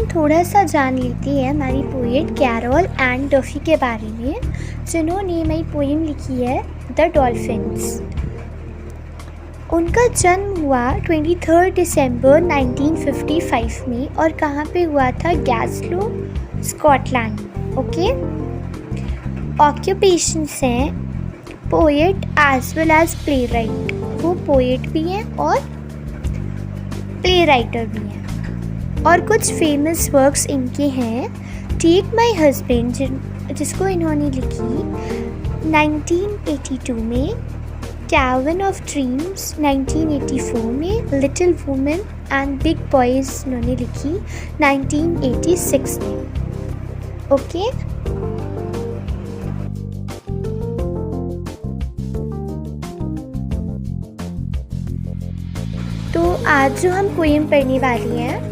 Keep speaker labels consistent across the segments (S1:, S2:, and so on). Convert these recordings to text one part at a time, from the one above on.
S1: थोड़ा सा जान लेते हैं हमारी पोएट कैरोल एन डफी के बारे में, जिन्होंने नई पोएम लिखी है द डॉल्फिन्स। उनका जन्म हुआ 23 दिसंबर 1955 में और कहाँ पे हुआ था? Glasgow, Scotland. ओके। ऑक्यूपेशंस हैं poet as well as playwright. वो पोएट भी हैं और प्ले राइटर भी हैं। और कुछ फेमस वर्क्स इनके हैं टेक माई हस्बैंड, जिसको इन्होंने लिखी 1982 में, कैबिन ऑफ ड्रीम्स 1984 में, little women and big boys इन्होंने लिखी 1986 में। ओके। तो आज जो हम पोएम पढ़ने वाली हैं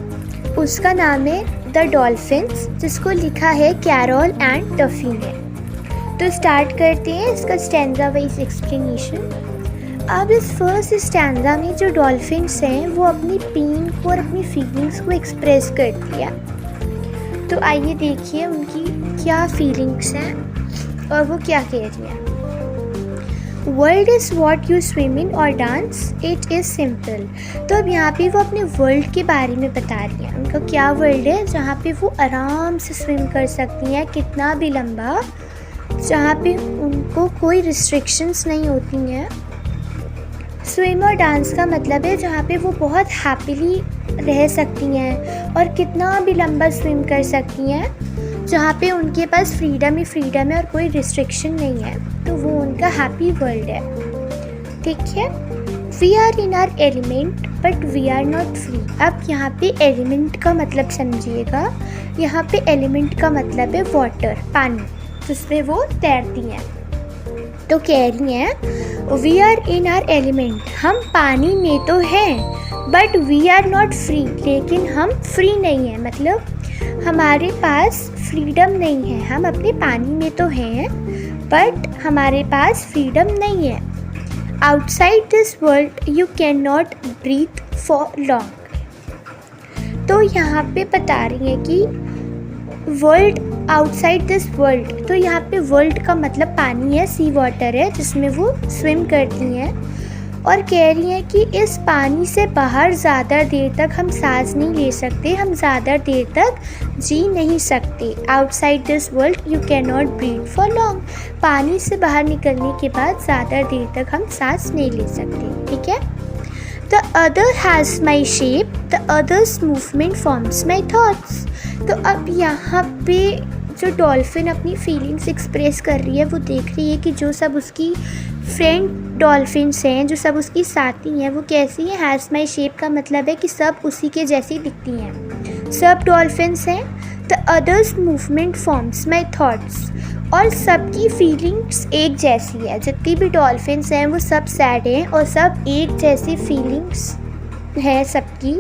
S1: उसका नाम है द डॉल्फिन्स, जिसको लिखा है कैरोल एन डफी ने। तो स्टार्ट करते हैं इसका स्टैंजा वाइज एक्सप्लेनेशन। अब इस फर्स्ट स्टैंजा में जो डॉल्फिन्स हैं वो अपनी पेन को और अपनी फीलिंग्स को एक्सप्रेस करती है। तो आइए देखिए उनकी क्या फीलिंग्स हैं और वो क्या कह रही हैं। World is what you swim in और डांस, इट इज़ सिंपल। तो अब यहाँ पे वो अपने वर्ल्ड के बारे में बता रही हैं। उनका क्या वर्ल्ड है जहाँ पे वो आराम से स्विम कर सकती हैं, कितना भी लंबा, जहाँ पे उनको कोई रिस्ट्रिक्शंस नहीं होती हैं। स्विम और डांस का मतलब है जहाँ पे वो बहुत हैप्पीली रह सकती हैं और कितना भी लंबा स्विम कर सकती हैं, जहाँ पे उनके पास फ्रीडम ही फ्रीडम है और कोई रिस्ट्रिक्शन नहीं है। तो वो उनका हैप्पी वर्ल्ड है। ठीक है। We are in our element but we are not free. अब यहाँ पे एलिमेंट का मतलब समझिएगा। यहाँ पे एलिमेंट का मतलब है वाटर, पानी, जिसमें वो तैरती हैं। तो कह रही हैं we are in our element, हम पानी में तो हैं, but we are not free, लेकिन हम फ्री नहीं हैं। मतलब हमारे पास फ्रीडम नहीं है। हम अपने पानी में तो हैं बट हमारे पास फ्रीडम नहीं है। Outside this world you can not breathe for long. तो यहाँ पे बता रही है कि वर्ल्ड, आउटसाइड दिस वर्ल्ड, तो यहाँ पे वर्ल्ड का मतलब पानी है, सी वाटर है, जिसमें वो स्विम करती हैं। और कह रही हैं कि इस पानी से बाहर ज़्यादा देर तक हम सांस नहीं ले सकते, हम ज़्यादा देर तक जी नहीं सकते। Outside this world you can not breathe for long. पानी से बाहर निकलने के बाद ज़्यादा देर तक हम सांस नहीं ले सकते। ठीक है। The other has my shape, the others movement forms my thoughts. तो अब यहाँ पे जो डॉल्फिन अपनी फीलिंग्स एक्सप्रेस कर रही है, वो देख रही है कि जो सब उसकी फ्रेंड डॉल्फिन्स हैं, जो सब उसकी साथी हैं, वो कैसी हैं। हैज़ माई शेप का मतलब है कि सब उसी के जैसी दिखती हैं, सब डॉल्फिन्स हैं। The others movement forms my thoughts, और सबकी फीलिंग्स एक जैसी है। जितनी भी डॉल्फिन्स हैं वो सब सैड हैं और सब एक जैसी फीलिंग्स है सबकी,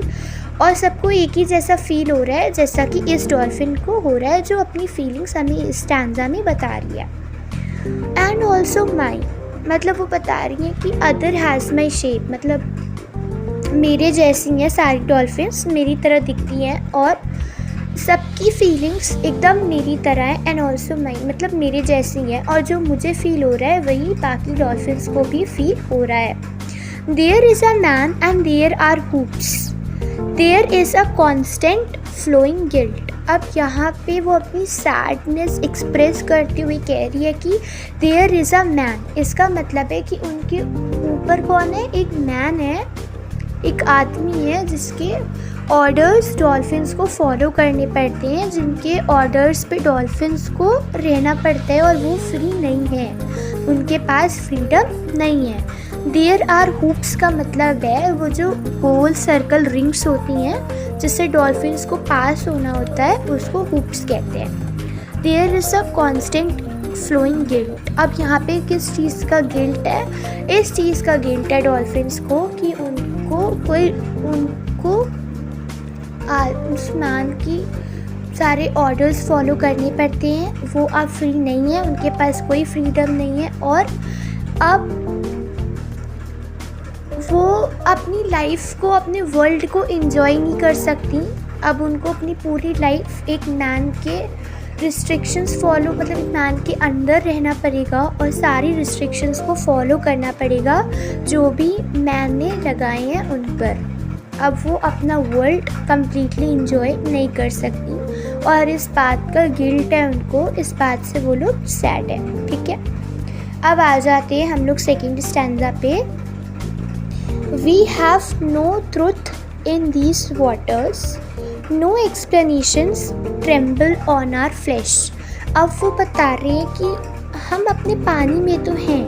S1: और सबको एक ही जैसा फील हो रहा है जैसा कि इस डॉल्फिन को हो रहा है, जो अपनी फीलिंग्स हमें इस स्टैंजा में बता रही है। एंड ऑल्सो माई, मतलब वो बता रही हैं कि अदर हैज़ माई शेप, मतलब मेरे जैसी हैं सारी डॉल्फिन्स, मेरी तरह दिखती हैं और सबकी फीलिंग्स एकदम मेरी तरह है। एंड ऑल्सो माई, मतलब मेरे जैसी हैं और जो मुझे फील हो रहा है वही बाकी डॉल्फिन्स को भी फील हो रहा है। There is a man and there are hoops, there is a constant flowing guilt. अब यहाँ पे वो अपनी सैडनेस एक्सप्रेस करती हुई कह रही है कि देयर इज़ अ मैन। इसका मतलब है कि उनके ऊपर कौन है? एक मैन है, एक आदमी है जिसके ऑर्डर्स डॉल्फिन्स को फॉलो करने पड़ते हैं, जिनके ऑर्डर्स पे डॉल्फिन्स को रहना पड़ता है और वो फ्री नहीं है, उनके पास फ्रीडम नहीं है। देयर आर हूप्स का मतलब है वो जो गोल सर्कल रिंग्स होती हैं जिससे डॉल्फिन्स को पास होना होता है, उसको हूप्स कहते हैं। There is a constant flowing guilt. अब यहाँ पे किस चीज़ का गिल्ट है? इस चीज़ का गिल्ट है डॉल्फिन्स को कि उनको उस मैन की सारे ऑर्डर्स फॉलो करने पड़ते हैं। वो अब फ्री नहीं है, उनके पास कोई फ्रीडम नहीं है और अब वो अपनी लाइफ को, अपने वर्ल्ड को एंजॉय नहीं कर सकती अब उनको अपनी पूरी लाइफ एक मैन के रिस्ट्रिक्शंस फॉलो मतलब मैन के अंदर रहना पड़ेगा और सारी रिस्ट्रिक्शंस को फॉलो करना पड़ेगा जो भी मैन ने लगाए हैं उन पर। अब वो अपना वर्ल्ड कम्प्लीटली इंजॉय नहीं कर सकती और इस बात का गिल्ट है उनको, इस बात से वो लोग सैड है। ठीक है, अब आ जाते हैं हम लोग सेकेंड स्टैंजा पे। We have no truth in these waters, no explanations tremble on our flesh. अब वो बता रहे हैं कि हम अपने पानी में तो हैं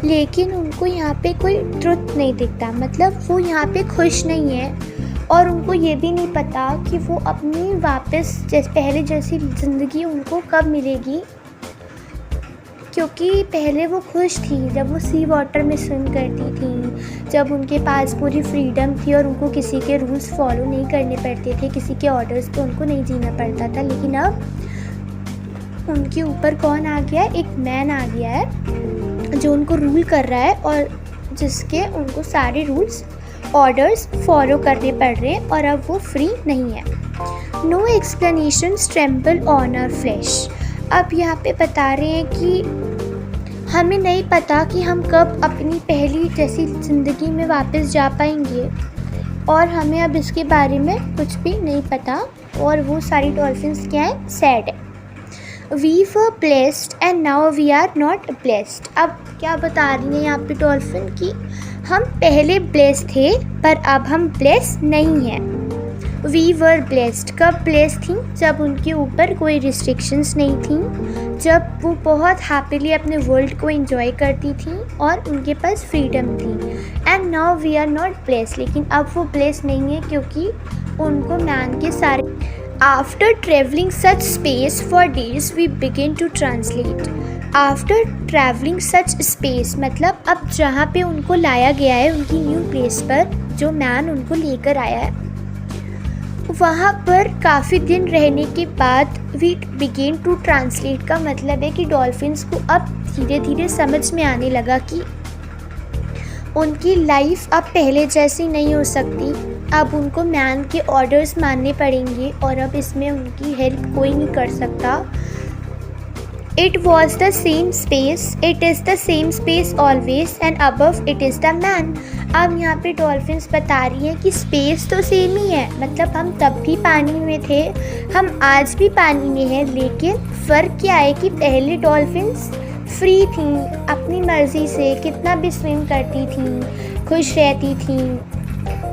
S1: लेकिन उनको यहाँ पे कोई ट्रुथ नहीं दिखता, मतलब वो यहाँ पे खुश नहीं है और उनको ये भी नहीं पता कि वो अपनी वापस पहले जैसी ज़िंदगी उनको कब मिलेगी, क्योंकि पहले वो खुश थी जब वो सी वाटर में स्विम करती थी, जब उनके पास पूरी फ्रीडम थी और उनको किसी के रूल्स फॉलो नहीं करने पड़ते थे, किसी के ऑर्डर्स पे उनको नहीं जीना पड़ता था। लेकिन अब उनके ऊपर कौन आ गया है, एक मैन आ गया है जो उनको रूल कर रहा है और जिसके उनको सारे रूल्स ऑर्डर्स फॉलो करने पड़ रहे हैं और अब वो फ्री नहीं है। No explanations tremble on our flesh. अब यहाँ पे बता रहे हैं कि हमें नहीं पता कि हम कब अपनी पहली जैसी ज़िंदगी में वापस जा पाएंगे और हमें अब इसके बारे में कुछ भी नहीं पता और वो सारी डॉल्फिन्स क्या है, सैड है। We were blessed and now we are not blessed. अब क्या बता रही हैं यहाँ पे डॉल्फिन कि हम पहले ब्लेस्ड थे पर अब हम ब्लेस्ड नहीं हैं। वी वर ब्लेस्ड, कब ब्लेस्ड थी, जब उनके ऊपर कोई रिस्ट्रिक्शंस नहीं थी, जब वो बहुत हैप्पीली अपने वर्ल्ड को एंजॉय करती थी और उनके पास फ्रीडम थी। And now we are not blessed, लेकिन अब वो ब्लेस्ड नहीं है क्योंकि उनको मैन के सारे after travelling such space for days we begin to translate. After travelling such space मतलब अब जहाँ पे उनको लाया गया है उनकी न्यू प्लेस पर, जो मैन उनको लेकर आया है, वहाँ पर काफ़ी दिन रहने के बाद वी बिगेन टू ट्रांसलेट का मतलब है कि डॉल्फिन्स को अब धीरे धीरे समझ में आने लगा कि उनकी लाइफ अब पहले जैसी नहीं हो सकती, अब उनको मैन के ऑर्डर्स मानने पड़ेंगे और अब इसमें उनकी हेल्प कोई नहीं कर सकता। It was the same space, it is the same space always and above it is the man। अब यहाँ पे डॉल्फिन्स बता रही हैं कि स्पेस तो सेम ही है, मतलब हम तब भी पानी में थे, हम आज भी पानी में हैं, लेकिन फ़र्क क्या है कि पहले डॉल्फिन्स फ्री थी, अपनी मर्ज़ी से कितना भी स्विम करती थी, खुश रहती थी,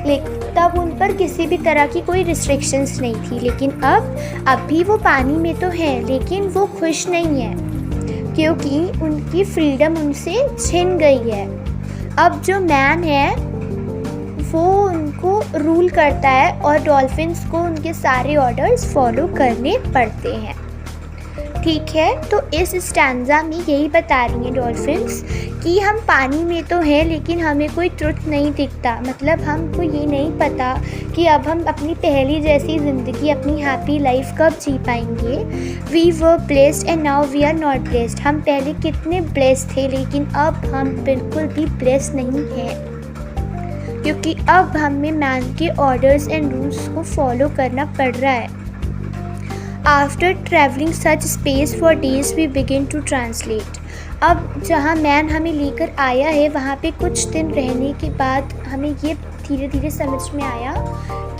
S1: लेकिन तब उन पर किसी भी तरह की कोई रिस्ट्रिक्शंस नहीं थी। लेकिन अब भी वो पानी में तो हैं लेकिन वो खुश नहीं है क्योंकि उनकी फ्रीडम उनसे छिन गई है। अब जो मैन है वो उनको रूल करता है और डॉल्फिन्स को उनके सारे ऑर्डर्स फॉलो करने पड़ते हैं। ठीक है, तो इस स्टैंजा में यही बता रही हैं डॉल्फिन्स कि हम पानी में तो हैं लेकिन हमें कोई ट्रुथ नहीं दिखता, मतलब हमको ये नहीं पता कि अब हम अपनी पहली जैसी ज़िंदगी, अपनी हैप्पी लाइफ कब जी पाएंगे। We were blessed and now we are not blessed. हम पहले कितने ब्लेस्ड थे लेकिन अब हम बिल्कुल भी ब्लेस्ड नहीं हैं क्योंकि अब हमें मैन के ऑर्डर्स एंड रूल्स को फॉलो करना पड़ रहा है। After travelling such space for days we begin to translate. अब जहाँ मैन हमें लेकर आया है वहाँ पे कुछ दिन रहने के बाद हमें ये धीरे धीरे समझ में आया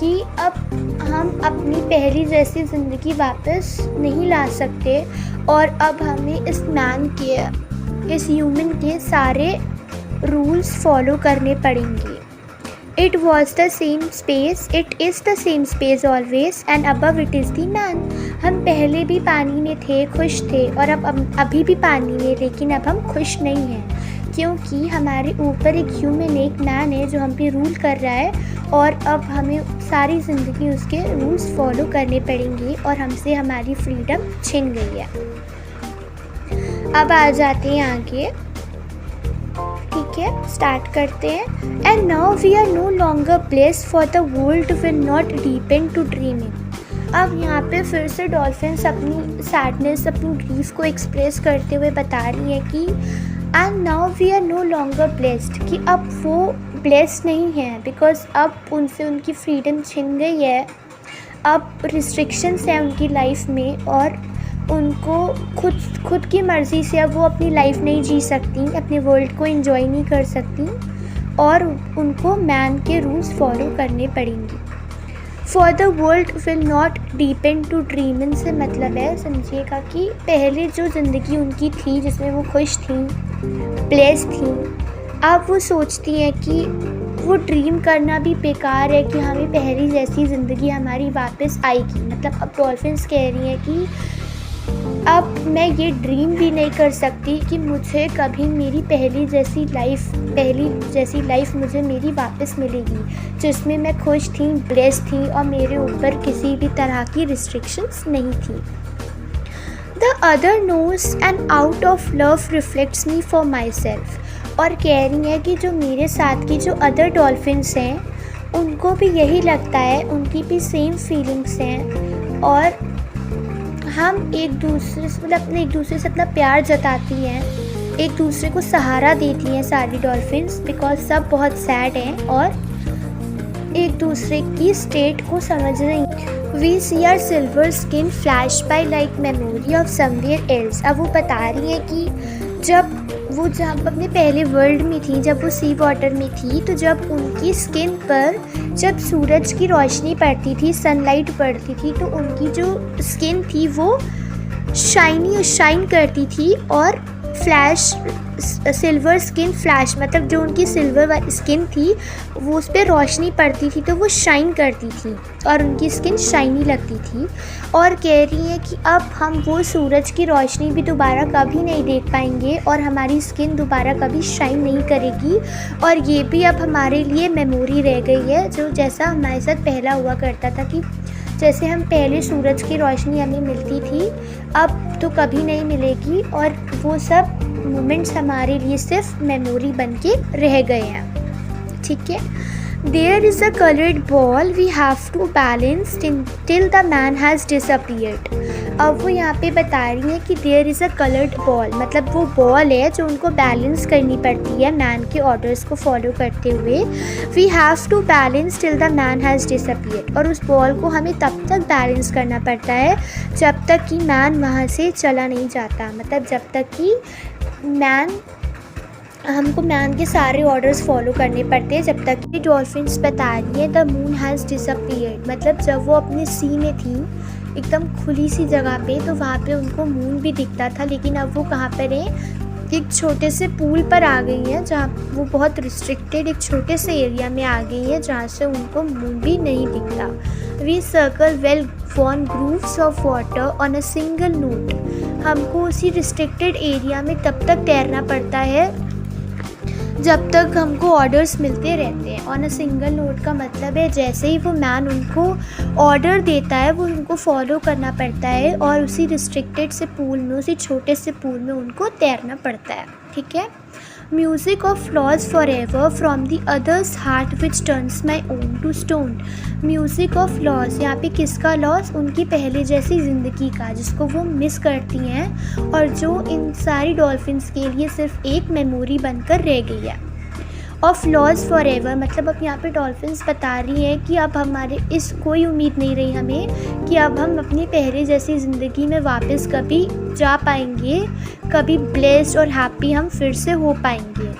S1: कि अब हम अपनी पहली जैसी ज़िंदगी वापस नहीं ला सकते और अब हमें इस मैन के, इस ह्यूमन के सारे रूल्स फॉलो करने पड़ेंगे। It was the same space, it is the same space always and above it is the man। हम पहले भी पानी में थे, खुश थे और अब अभी भी पानी में, लेकिन अब हम खुश नहीं हैं क्योंकि हमारे ऊपर एक ह्यूमन, एक मैन है जो हम पे रूल कर रहा है और अब हमें सारी ज़िंदगी उसके रूल्स फॉलो करने पड़ेंगे और हमसे हमारी फ्रीडम छिन गई है। अब आ जाते हैं आगे। ठीक है, स्टार्ट करते हैं। And now we are no longer blessed for the world will not depend to dreaming. अब यहाँ पे फिर से डॉल्फिन्स अपनी सैडनेस, अपनी ग्रीफ को एक्सप्रेस करते हुए बता रही हैं कि and now we are no longer blessed, कि अब वो ब्लेस्ड नहीं हैं बिकॉज अब उनसे उनकी फ्रीडम छिन गई है। अब रिस्ट्रिक्शंस हैं उनकी लाइफ में और उनको खुद की मर्ज़ी से अब वो अपनी लाइफ नहीं जी सकती, अपने वर्ल्ड को एंजॉय नहीं कर सकती और उनको मैन के रूल्स फॉलो करने पड़ेंगे। For the world will not depend to dream, इनसे मतलब है समझिएगा कि पहले जो ज़िंदगी उनकी थी जिसमें वो खुश थी, ब्लेस्ड थी, अब वो सोचती हैं कि वो ड्रीम करना भी बेकार है कि हमें पहली जैसी ज़िंदगी हमारी वापस आएगी। मतलब अब डॉल्फिन्स कह रही हैं कि अब मैं ये ड्रीम भी नहीं कर सकती कि मुझे कभी मेरी पहली जैसी लाइफ मुझे मेरी वापस मिलेगी जिसमें मैं खुश थी, ब्लेस्ड थी और मेरे ऊपर किसी भी तरह की रिस्ट्रिक्शंस नहीं थी। The other knows and out of love reflects me for myself, और कह रही है कि जो मेरे साथ की जो अदर डॉल्फिन्स हैं उनको भी यही लगता है, उनकी भी सेम फीलिंग्स हैं और हम एक दूसरे से अपना प्यार जताती हैं, एक दूसरे को सहारा देती हैं सारी डॉल्फिन्स, बिकॉज सब बहुत सैड हैं और एक दूसरे की स्टेट को समझ रही हैं। We see our silver skin flash by like memory of somewhere else. अब वो बता रही हैं कि जब अपने पहले वर्ल्ड में थी, जब वो सी वाटर में थी, तो जब उनकी स्किन पर जब सूरज की रोशनी पड़ती थी, सनलाइट पड़ती थी, तो उनकी जो स्किन थी वो शाइन करती थी और सिल्वर स्किन फ्लैश, मतलब जो उनकी सिल्वर स्किन थी वो उस पर रोशनी पड़ती थी तो वो शाइन करती थी और उनकी स्किन शाइनी लगती थी। और कह रही है कि अब हम वो सूरज की रोशनी भी दोबारा कभी नहीं देख पाएंगे और हमारी स्किन दोबारा कभी शाइन नहीं करेगी और ये भी अब हमारे लिए मेमोरी रह गई है, जो जैसा हमारे साथ पहला हुआ करता था कि जैसे हम पहले सूरज की रोशनी हमें मिलती थी अब तो कभी नहीं मिलेगी और वो सब मोमेंट्स हमारे लिए सिर्फ मेमोरी बन के रह गए हैं। ठीक है। There is a coloured ball we have to balance till the man has disappeared. अब वो यहाँ पे बता रही है कि there is a coloured ball, मतलब वो बॉल है जो उनको बैलेंस करनी पड़ती है मैन के ऑर्डर्स को फॉलो करते हुए। We have to balance till the man has disappeared, और उस बॉल को हमें तब तक बैलेंस करना पड़ता है जब तक कि मैन वहाँ से चला नहीं जाता, मतलब जब तक कि हमको मैन के सारे ऑर्डर्स फॉलो करने पड़ते हैं जब तक कि डॉल्फिन्स बता रही है द मून हैज़ डिसअपीयर्ड, मतलब जब वो अपने सी में थी एकदम खुली सी जगह पे तो वहाँ पे उनको मून भी दिखता था, लेकिन अब वो कहाँ पर है, एक छोटे से पूल पर आ गई है जहाँ वो बहुत रिस्ट्रिक्टेड एक छोटे से एरिया में आ गई है जहाँ से उनको मून भी नहीं दिखता। We circle well worn grooves of water on a single note, हमको उसी रिस्ट्रिक्टेड एरिया में तब तक तैरना पड़ता है जब तक हमको ऑर्डर्स मिलते रहते हैं। ऑन अ सिंगल नोट का मतलब है जैसे ही वो मैन उनको ऑर्डर देता है वो उनको फॉलो करना पड़ता है और उसी रिस्ट्रिक्टेड से पूल में, उसी छोटे से पूल में उनको तैरना पड़ता है। ठीक है। Music of laws for ever from the other's heart which turns my own to stone. Music of laws, यहाँ पे किसका लॉस, उनकी पहले जैसी ज़िंदगी का जिसको वो मिस करती हैं और जो इन सारी डॉल्फिन्स के लिए सिर्फ एक मेमोरी बनकर रह गई है। ऑफ लॉज फॉर एवर, मतलब अब यहाँ पे डॉल्फिन्स बता रही हैं कि अब हमारे इस कोई उम्मीद नहीं रही हमें कि अब हम अपनी पहले जैसी ज़िंदगी में वापस कभी जा पाएंगे, कभी ब्लेस्ड और हैप्पी हम फिर से हो पाएंगे।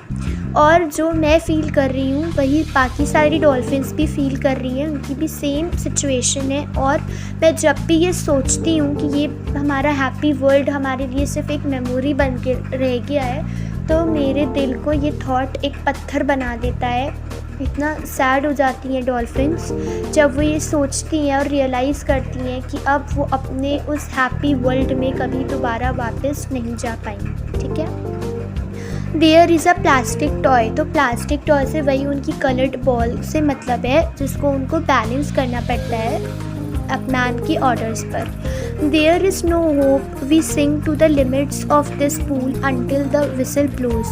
S1: और जो मैं फ़ील कर रही हूँ वही बाकी सारी डॉल्फिन्स भी फ़ील कर रही हैं, उनकी भी सेम सिचुएशन है। और मैं जब भी ये सोचती हूँ कि ये हमारा हैप्पी वर्ल्ड हमारे लिए सिर्फ एक मेमोरी बन के रह गया है तो मेरे दिल को ये थॉट एक पत्थर बना देता है। इतना सैड हो जाती हैं डॉल्फिन्स जब वो ये सोचती हैं और रियलाइज़ करती हैं कि अब वो अपने उस हैप्पी वर्ल्ड में कभी दोबारा वापस नहीं जा पाएंगी। ठीक है। There is a plastic toy, तो प्लास्टिक टॉय से वही उनकी कलर्ड बॉल से मतलब है जिसको उनको बैलेंस करना पड़ता है मैन की ऑर्डर्स पर। There is no hope we sing to the limits of this pool until the whistle blows.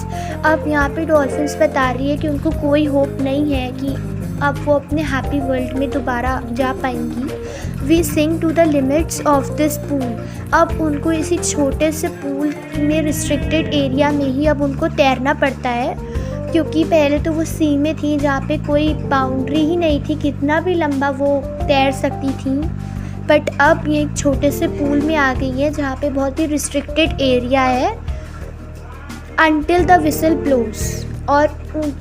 S1: अब यहाँ पे डॉल्फिन्स बता रही है कि उनको कोई होप नहीं है कि अब वो अपने हैप्पी वर्ल्ड में दोबारा जा पाएंगी। We sing to the limits of this pool, अब उनको इसी छोटे से पूल में रिस्ट्रिक्टेड एरिया में ही अब उनको तैरना पड़ता है क्योंकि पहले तो वो सी में थी जहाँ पे कोई बाउंड्री ही नहीं थी, कितना भी लंबा वो तैर सकती थी, बट अब ये एक छोटे से पूल में आ गई है जहाँ पे बहुत ही रिस्ट्रिक्टेड एरिया है अनटिल द विसल ब्लोस, और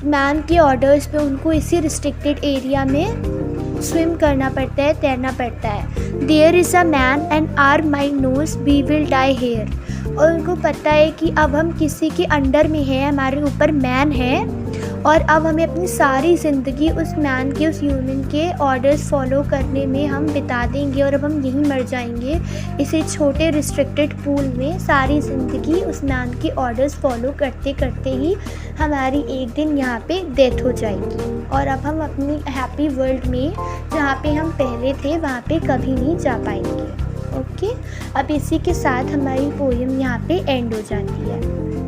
S1: मैन के ऑर्डर्स पे उनको इसी रिस्ट्रिक्टेड एरिया में स्विम करना पड़ता है, तैरना पड़ता है। There is a man and our mind knows we will die here, और उनको पता है कि अब हम किसी के अंडर में हैं, हमारे ऊपर मैन है और अब हमें अपनी सारी ज़िंदगी उस मैन के, उस ह्यूमन के ऑर्डर्स फॉलो करने में हम बिता देंगे और अब हम यहीं मर जाएंगे इसी छोटे रिस्ट्रिक्टेड पूल में। सारी ज़िंदगी उस मैन के ऑर्डर्स फॉलो करते करते ही हमारी एक दिन यहाँ पे डेथ हो जाएगी और अब हम अपनी हैप्पी वर्ल्ड में जहाँ पे हम पहले थे वहाँ पे कभी नहीं जा पाएंगे। ओके, अब इसी के साथ हमारी पोएम यहाँ पे एंड हो जाती है।